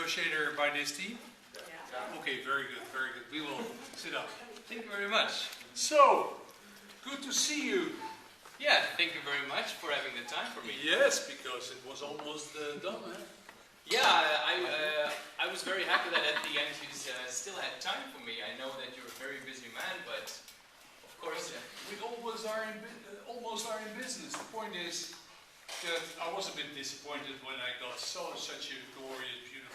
negotiator by this team? Yeah. Okay, very good, very good. We will sit up. Thank you very much. So, good to see you. Yeah, thank you very much for having the time for me. Yes, because it was almost done, eh? Yeah, I was very happy that at the end you still had time for me. I know that you're a very busy man, but of course... We almost are in business. The point is that I was a bit disappointed when I got such a glorious, beautiful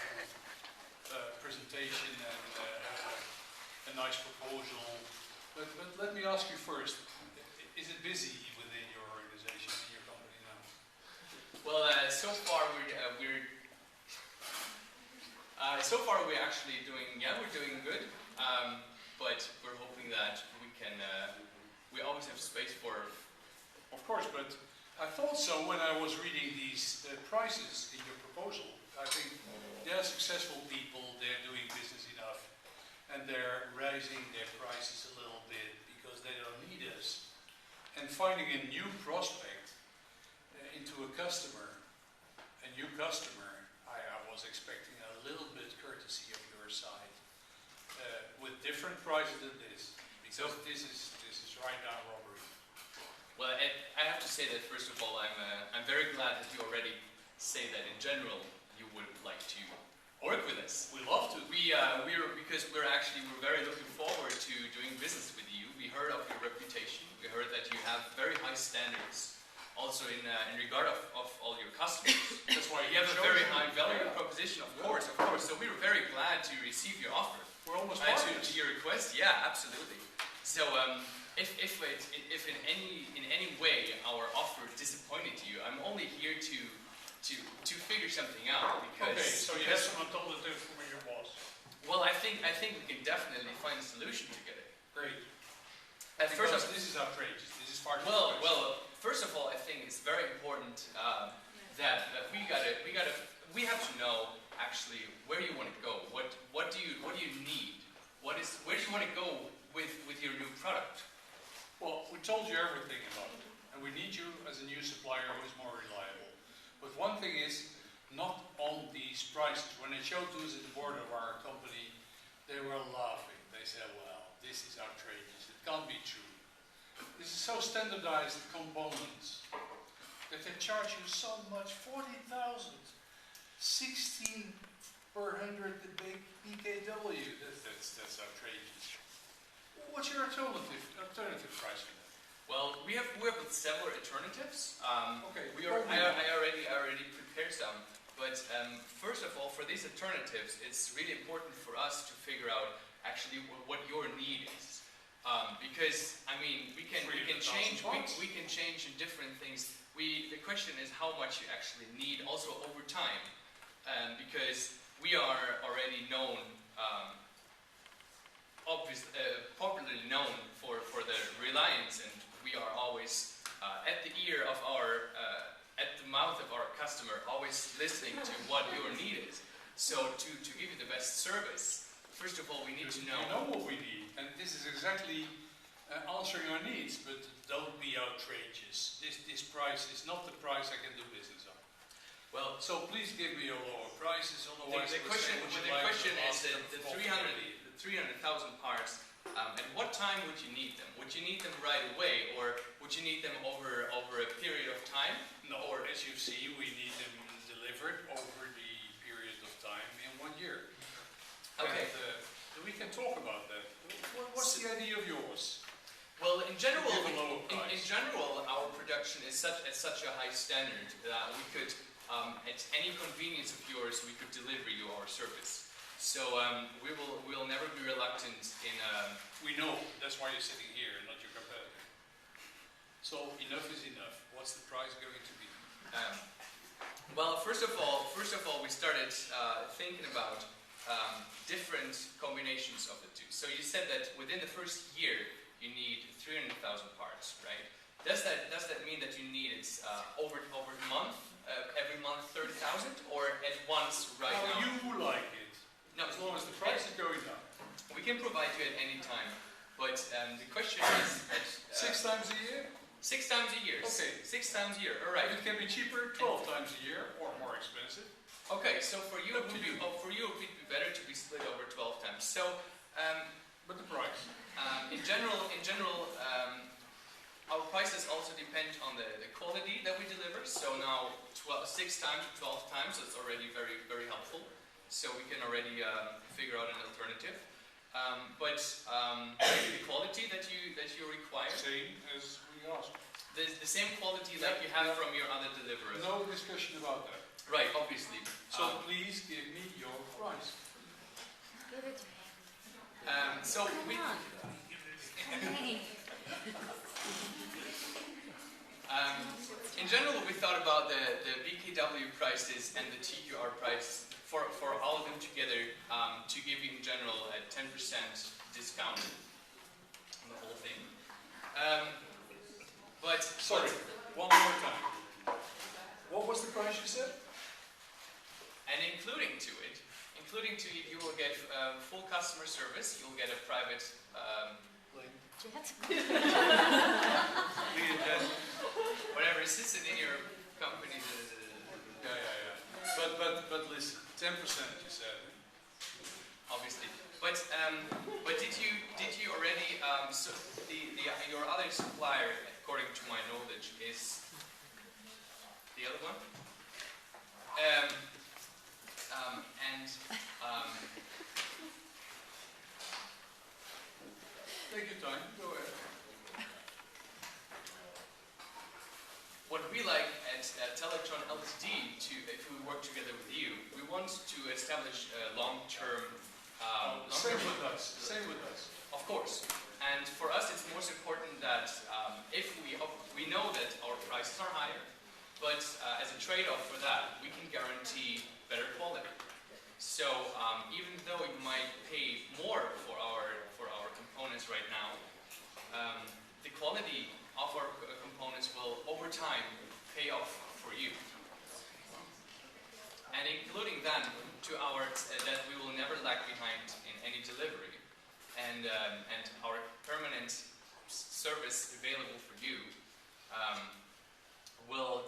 presentation and a nice proposal. But let me ask you first, is it busy within your organization, in your company now? Well, so far we're actually doing, we're doing good, but we're hoping that we can, we always have space for... Of course, but I thought so when I was reading these prices in your proposal. I think they're successful people, they're doing business enough, and they're raising their prices a little bit because they don't need us. And finding a new prospect into a new customer, I was expecting a little bit courtesy of your side with different prices than this, because this is right down robbery. Well, I have to say that first of all, I'm very glad that you already say that in general you would like to work with us. We love to. Because we're very looking forward to doing business with you. We heard of your reputation. We heard that you have very high standards, also in regard of all your customers. That's why you have a very high value proposition, of course. So we were very glad to receive your offer. We're almost to your request. Yeah, absolutely. So if in any way our offer disappointed you, I'm only here to figure something out because. Okay, so you have some alternative from your boss. Well, I think we can definitely find a solution together. Great. First, this is outrageous. This is far too well. First of all, I think it's very important that we have to know actually where you want to go. What do you need? Where do you want to go with your new product? Well, we told you everything about it, and we need you as a new supplier who is more reliable. But one thing is, not on these prices. When they showed to us at the board of our company, they were laughing. They said, well, this is outrageous. It can't be true. This is so standardized components that they charge you so much, 40,000, 16 per 100 BKW. That's outrageous. What's your alternative price for that? Well, we have several alternatives. Okay. I already prepared some. But first of all, for these alternatives, it's really important for us to figure out actually what your need is. Because I mean, we can change in different things. The question is how much you actually need, also over time, because we are already known, popularly known for the reliance, and we are always at the mouth of our customer, always listening to what your need is. So to give you the best service, first of all, we need to know. You know what we need, and this is exactly answering our needs, but don't be outrageous. This price is not the price I can do business on. Well, so please give me your lower prices, otherwise the question is the 300,000 parts. At what time would you need them? Would you need them right away, or would you need them over a period of time? No, or as you see, we need them delivered over the period of time in 1 year. Okay. And, we can talk about that. What's the idea of yours? Well, in general, our production is at such a high standard that we could, at any convenience of yours, we could deliver you our service. So we'll never be reluctant in. We know that's why you're sitting here, not your competitor. So enough is enough. What's the price going to be? Well, first of all, we started thinking about different combinations of the two. So you said that within the first year you need 300,000 parts, right? Does that mean that you need it over a month, every month 30,000, or at once right now? How you like it. No, as long as the price is going down. We can provide you at any time, but the question is at 6 times a year? 6 times a year. Okay. 6 times a year. All right. If it can be cheaper, 12 times a year, or more expensive. Okay, so for you, it would be better to be split over 12 times. So, But the price? in general, our prices also depend on the quality that we deliver. So now 6 times or 12 times, that's already very, very helpful. So we can already figure out an alternative. But the quality that you require, Same as we asked. the same quality like you have from your other deliverers. No discussion about that. Right, obviously. So please give me your price. Give it to him. So Come we. on. Hey. In general, we thought about the BKW prices and the TQR price for all of them together to give you in general a 10% discount on the whole thing. Sorry, one more time. What was the price you said? And including to it, you will get full customer service. You'll get a private. Whatever is listed in your company. Yeah. But listen, 10% you said. Obviously, but did you already so your other supplier, according to my knowledge, is the other one. Take your time, go ahead. What we like at Telectron Ltd, if we work together with you, we want to establish a long-term. Same with us. Of course. And for us, it's most important that if we know that our prices are higher, but as a trade-off for that, we can guarantee better quality. So even though you might pay more for our components right now, the quality of our components will over time pay off for you. And including then to our that we will never lag behind in any delivery, and our permanent service available for you will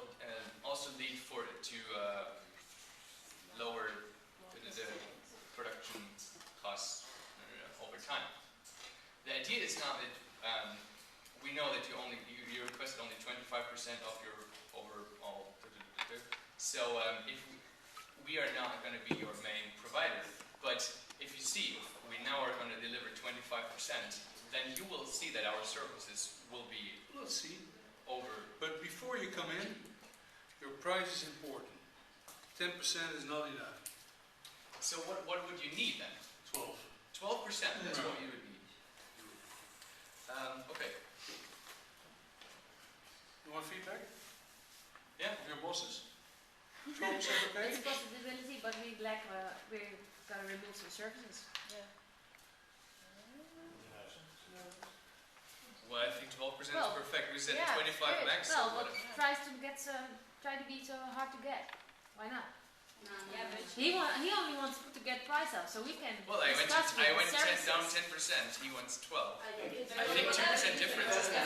also lead to lower the production costs over time. The idea is not that we know that you requested only 25% of your overall. So if we are not going to be your main provider, but if you see we now are going to deliver 25%, then you will see that our services will be over. But before you come in, your price is important. 10% is not enough. So what would you need then? 12. 12%, that's what you would need. Okay. You want feedback? Yeah. Of your bosses? 12% okay? It's a possibility, but we're gonna remove some services. Yeah. Well, I think 12% is Well, perfect. We said yeah, 25 good. max. Well, so but try to be so hard to get. Why not? Yeah, but He only wants to get price up, so we can well, I went discuss with the services. down 10%. He wants 12. I think think 2% difference is Fair.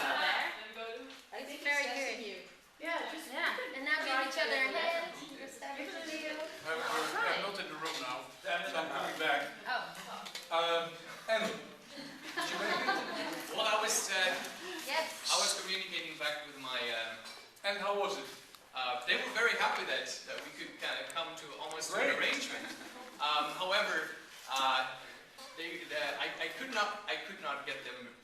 I think Very it's good. you. Yeah, just Yeah. and now give each other a hand. I'm not in the room now, so I'm coming back. Oh. Andrew, did you make it? Well, I Yes. was communicating back with my. And how was it? They were very happy that we could kind of come to almost an Great. arrangement. However, I could not get them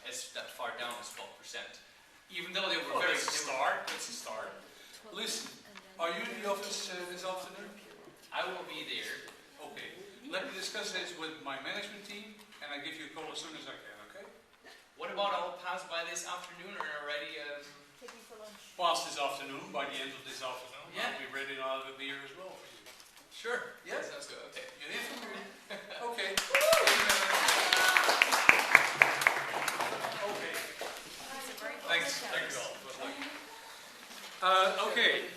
as that far down as 12%. Even though they were very. That's a start. Listen, are you in the office this afternoon? I will be there. Okay. Let me discuss this with my management team, and I give you a call as soon as I can, okay? What about I'll pass by this afternoon and already. Take me for lunch. Past this afternoon, by the end of this afternoon, Yeah. I'll be ready to have a beer as well for you. Sure. Yeah. Sounds good. Okay. You hear from me? Okay. Okay. Thanks. Thank you all. It was lucky. Okay.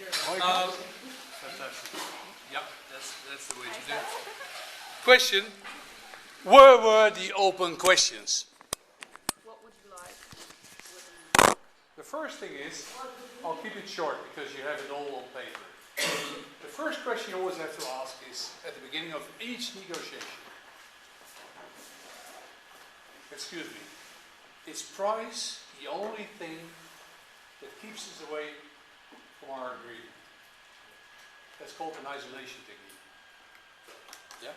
Fantastic. Yep, that's the way to do it. Question. Where were the open questions? What would you like? The first thing is, I'll keep it short because you have it all on paper. The first question you always have to ask is at the beginning of each negotiation. Excuse me. Is price the only thing that keeps us away from our agreement? That's called an isolation technique. Yeah?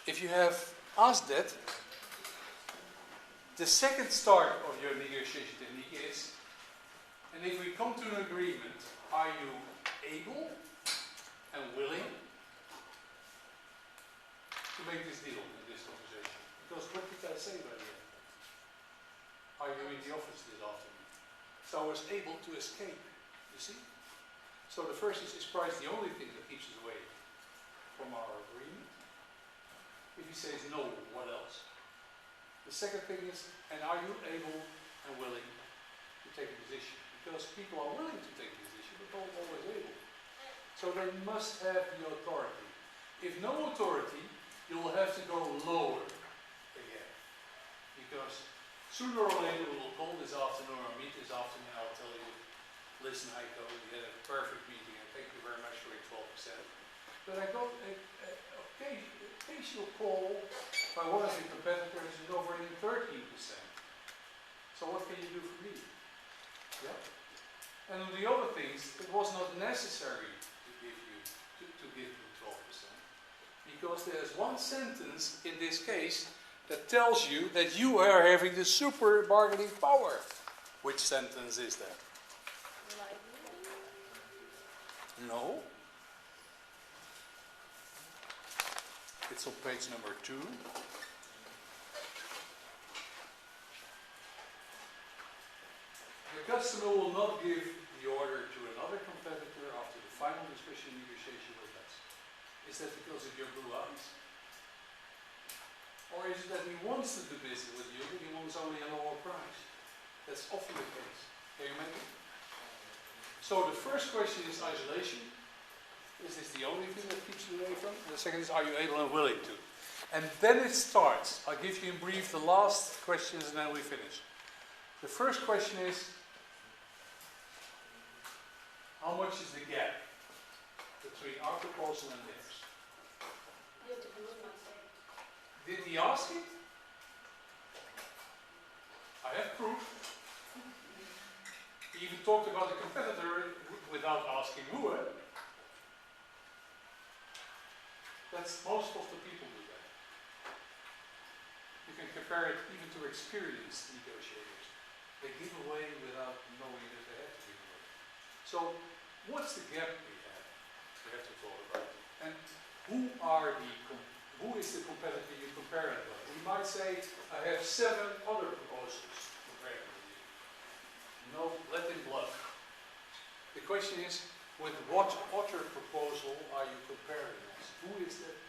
If you have asked that, the second start of your negotiation technique is, and if we come to an agreement, are you able and willing to make this deal in this conversation? Because what did I say by the end? Are you in the office this afternoon? So I was able to escape, you see? So the first is price the only thing that keeps us away from our agreement? If he says no, what else? The second thing is, and are you able and willing to take a position? Because people are willing to take a position, but not always able. So they must have the authority. If no authority, you will have to go lower again. Because sooner or later we will call this afternoon or meet this afternoon, I'll tell you, listen Heiko, we had a perfect meeting and thank you very much for your 12%. But I got an occasional call by one of your competitors who's offering 13%. So what can you do for me? Yeah. And on the other things, it was not necessary to give you to give you 12%. Because there's one sentence in this case that tells you that you are having the super bargaining power. Which sentence is that? No. It's on page number 2. The customer will not give the order to another competitor after the final discussion negotiation with us. Is that because of your blue eyes? Or is it that he wants to do business with you, but he wants only a lower price? That's often the case. Can you imagine? So the first question is isolation. Is this the only thing that keeps you away from? And the second is, are you able and willing to? And then it starts. I'll give you in brief the last questions and then we finish. The first question is, how much is the gap between our proposal and theirs? Did he ask it? I have proof. He even talked about the competitor without asking who. That's most of the people do that. You can compare it even to experienced negotiators. They give away without knowing that they have to give away. So, what's the gap we have? We have to talk about it. And who is the competitor you compare it with? We might say, I have 7 other proposals compared with you. No, let him bluff. The question is, with what other proposal are you comparing us? Who is that?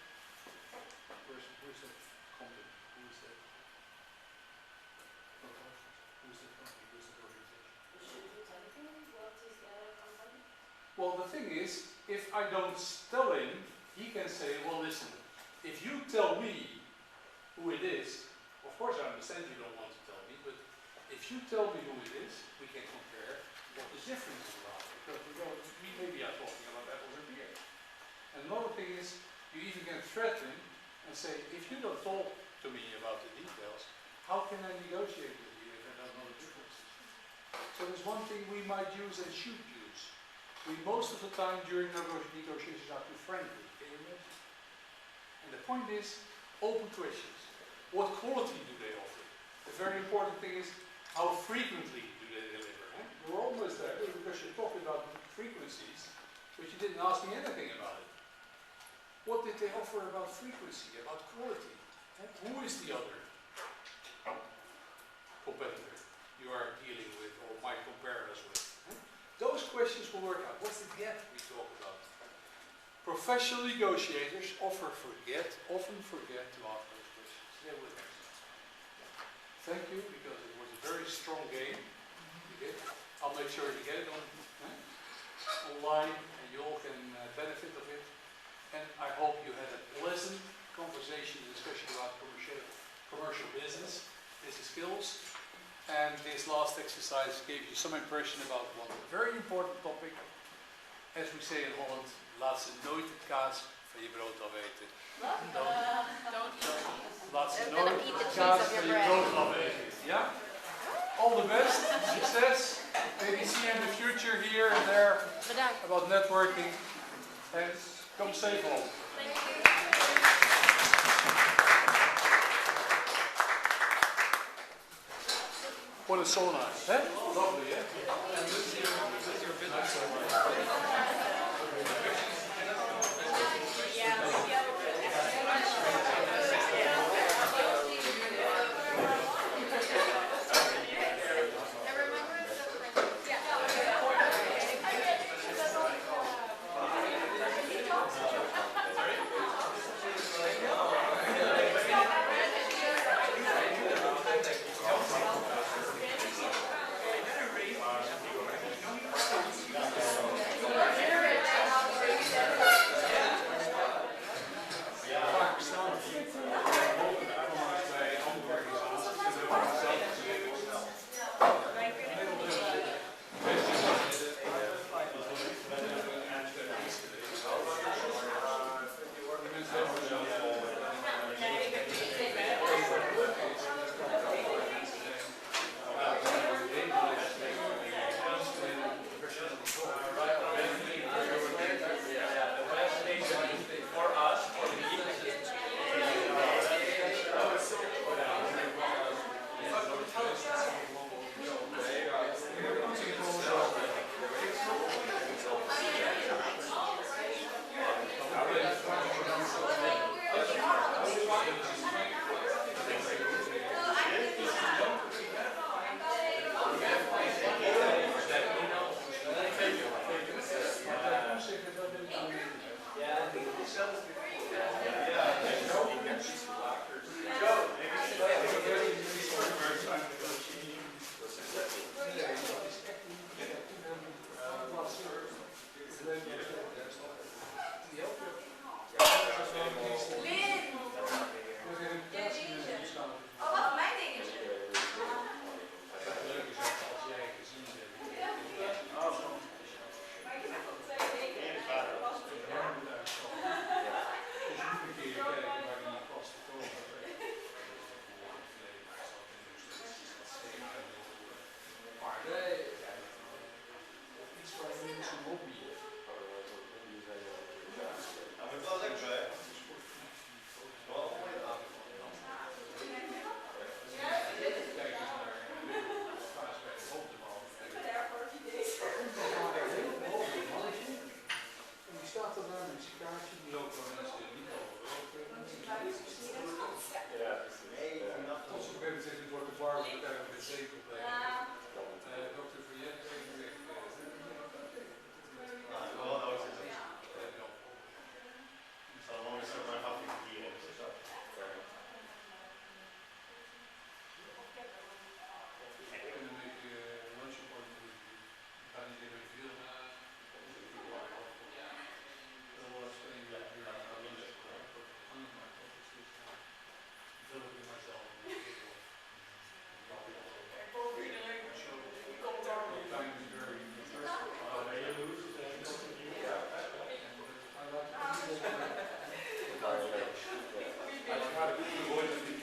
Who is that company? Who is that? Who is that company? Who is that organization? Well, the thing is, if I don't tell him, he can say, well, listen, if you tell me who it is, of course I understand you don't want to tell me, but if you tell me who it is, we can compare what the difference is about. Because we maybe are talking about apples and beer. And another thing is, you even can threaten and say, if you don't talk to me about the details, how can I negotiate with you if I don't know the differences? So there's one thing we might use and should use. We most of the time during negotiations are too friendly. Can you imagine? And the point is, open questions. What quality do they offer? The very important thing is, how frequently do they deliver? We're almost there, because you're talking about frequencies, but you didn't ask me anything about it. What did they offer about frequency, about quality? Who is the other competitor you are dealing with or might compare us with? Those questions will work out. What's the gap we talk about? Professional negotiators often forget to ask those questions. They will answer. Thank you, because it was a very strong game. You did. I'll make sure you get it online and you all can benefit of it. And I hope you had a pleasant conversation, discussion about commercial business skills. And this last exercise gave you some impression about one very important topic. as we say in Holland, laatste nooit kaas van je brood afeten. Laatste Better nooit eat the cheese kaas of your van je bread. brood afeten. Ja? All the best, success. Maybe see you in the future here and there Bedankt. about networking. Thanks. Come safe home. What a sauna, hè? Lovely, hè?